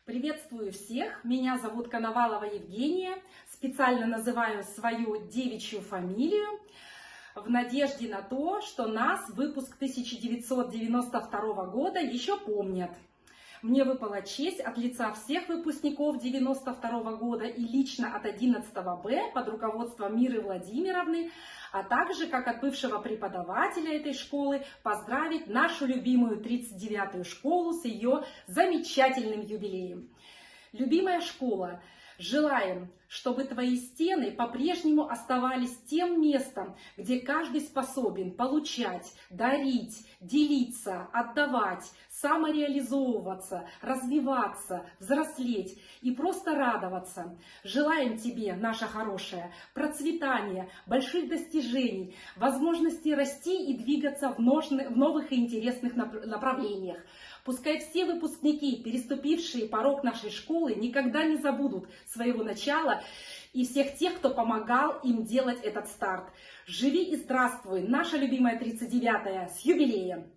Приветствую всех, меня зовут Коновалова Евгения, специально называю свою девичью фамилию в надежде на то, что нас выпуск 1992 года еще помнят. Мне выпала честь от лица всех выпускников 1992 года и лично от 11 Б под руководством Миры Владимировны, а также как от бывшего преподавателя этой школы поздравить нашу любимую 39-ю школу с ее замечательным юбилеем. Любимая школа, желаем, чтобы твои стены по-прежнему оставались тем местом, где каждый способен получать, дарить, делиться, отдавать, самореализовываться, развиваться, взрослеть и просто радоваться. Желаем тебе, наша хорошая, процветания, больших достижений, возможности расти и двигаться в новых и интересных направлениях. Пускай все выпускники, переступившие порог нашей школы, никогда не забудут своего начала и всех тех, кто помогал им делать этот старт. Живи и здравствуй, наша любимая 39-я, с юбилеем!